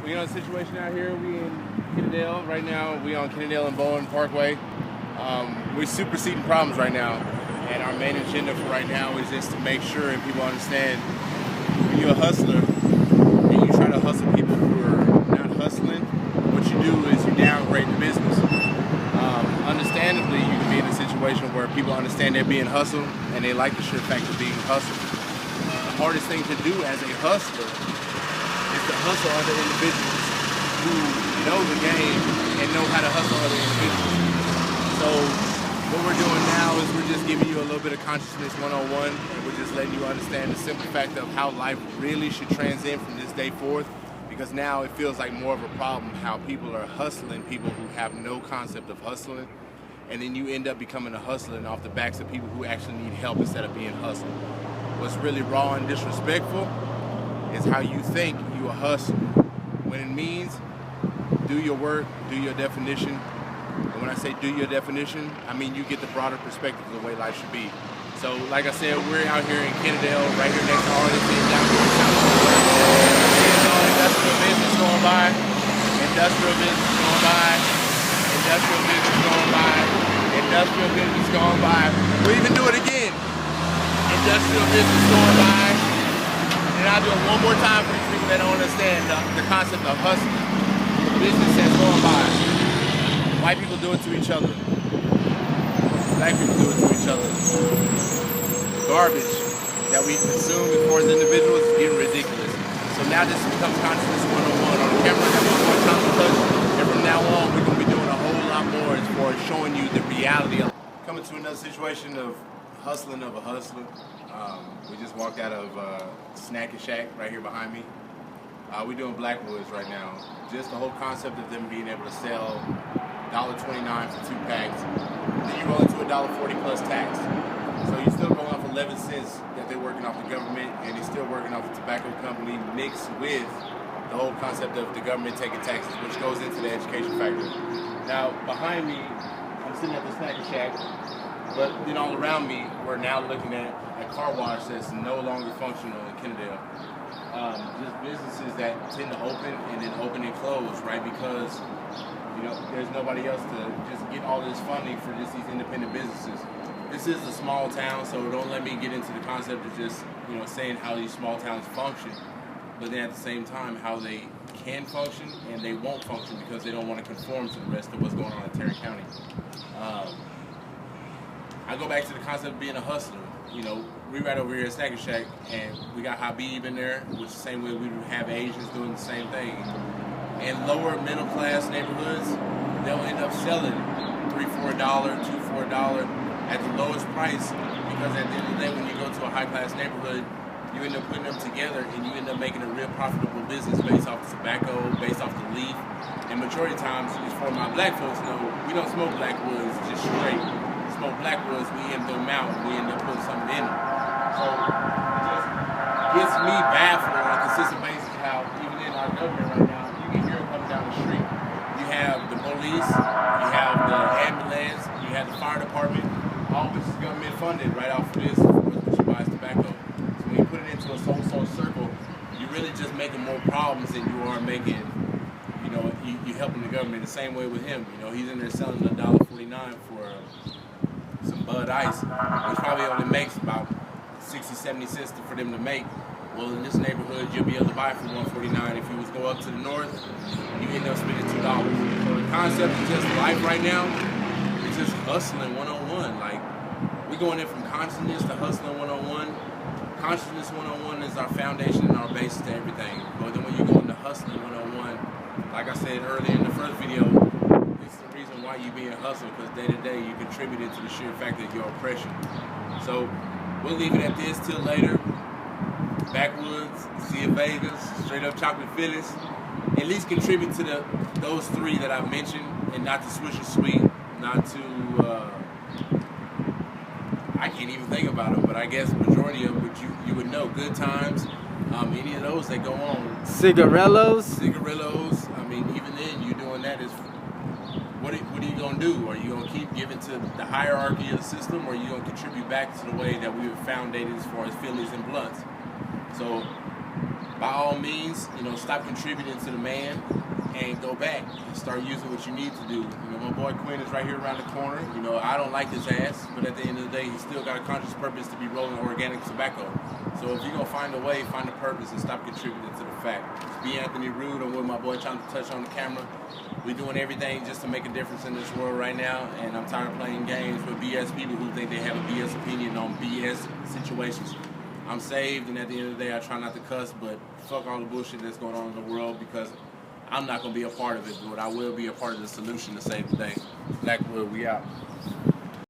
We on a situation out here. We in Kennedale right now. We on Kennedale and Bowen Parkway. We're superseding problems right now, and our main agenda for right now is just to make sure and people understand when you're a hustler and you try to hustle people who are not hustling, what you do is you downgrade the business. Understandably, you can be in a situation where people understand they're being hustled and they like the sheer fact of being hustled. The hardest thing to do as a hustler is to hustle other individuals who know the game and know how to hustle other individuals. So what we're doing now is we're just giving you a little bit of consciousness 101, and we're just letting you understand the simple fact of how life really should transcend from this day forth, because now it feels like more of a problem how people are hustling people who have no concept of hustling, and then you end up becoming a hustler off the backs of people who actually need help instead of being hustled. What's really raw and disrespectful is how you think you a hustler, when it means do your work, do your definition. And when I say do your definition, I mean you get the broader perspective of the way life should be. So like I said, we're out here in Kennedale, right here next to Arlington, down here in South Florida. Industrial business going by, industrial business going by, industrial business going by, industrial business going by. We'll even do it again. Industrial business going by. And I'll do it one more time for these people that don't understand the concept of hustling. Business that's going by. White people do it to each other. Black people do it to each other. The garbage that we consume before as individuals is getting ridiculous. So now this becomes consciousness 101 on camera. That's one time to touch. And from now on, we're going to be doing a whole lot more as far as showing you the reality of coming to another situation of hustling of a hustler. We just walked out of Snack and Shack right here behind me. We're doing Blackwoods right now. Just the whole concept of them being able to sell $1.29 for 2 packs. Then you roll into $1.40 plus tax. So you're still going off 11 cents that they're working off the government, and they're still working off the tobacco company mixed with the whole concept of the government taking taxes, which goes into the education factor. Now, behind me, I'm sitting at the Snack and Shack, but then all around me, we're now looking at a car wash that's no longer functional in Kennedale. Just businesses that tend to open and then open and close, right? Because there's nobody else to just get all this funding for just these independent businesses. This is a small town, so don't let me get into the concept of just saying how these small towns function, but then at the same time how they can function and they won't function because they don't want to conform to the rest of what's going on in Tarrant County. I go back to the concept of being a hustler. We right over here at Snack and Shack, and we got Habib in there, which is the same way we would have Asians doing the same thing. In lower middle class neighborhoods, they'll end up selling $3 for $1, $2 for $1 at the lowest price, because at the end of the day, when you go to a high class neighborhood, you end up putting them together and you end up making a real profitable business based off the tobacco, based off the leaf. And majority of times, as far as my black folks know, we don't smoke Blackwoods just straight. Smoke Blackwoods, we end them out and we end up putting something in them. So it just gets me baffled on a consistent basis how even in our government right now, you can hear them coming down the street. You have the police, you have the ambulance, you have the fire department, all of which is government funded right off of this, which buys tobacco. So when you put it into a soul circle, you're really just making more problems than you are making, you helping the government the same way with him. He's in there selling $1.49 for some Bud Ice, which probably only makes about 60, 70 cents for them to make. Well, in this neighborhood, you'll be able to buy it for $1.49. If you was go up to the north, you end up spending $2. So the concept of just life right now is just hustling 101. Like, we're going in from consciousness to hustling 101. Consciousness 101 is our foundation and our base to everything. But then when you go into hustling 101, like I said earlier in the first video, this is the reason why you being hustled, because day to day you contributed to the sheer fact of your oppression. So we'll leave it at this till later. Backwoods, Sea of Vegas, straight up chocolate Phillies. At least contribute to those 3 that I mentioned, and not to Swisher Sweet, not to I can't even think about them, but I guess majority of which you would know. Good Times, any of those that go on. Cigarillos. I mean, even then, you doing that is, what are you going to do? Are you going to keep giving to the hierarchy of the system, or are you going to contribute back to the way that we were founded as far as Phillies and blunts? So by all means, stop contributing to the man and go back and start using what you need to do. My boy Quinn is right here around the corner. I don't like his ass, but at the end of the day, he's still got a conscious purpose to be rolling organic tobacco. So if you're going to find a way, find a purpose and stop contributing to the fact. Be Anthony Rude. I'm with my boy trying to touch on the camera. We're doing everything just to make a difference in this world right now, and I'm tired of playing games with BS people who think they have a BS opinion on BS situations. I'm saved, and at the end of the day, I try not to cuss, but fuck all the bullshit that's going on in the world, because I'm not going to be a part of it, but I will be a part of the solution to save the day. Blackwood, we out.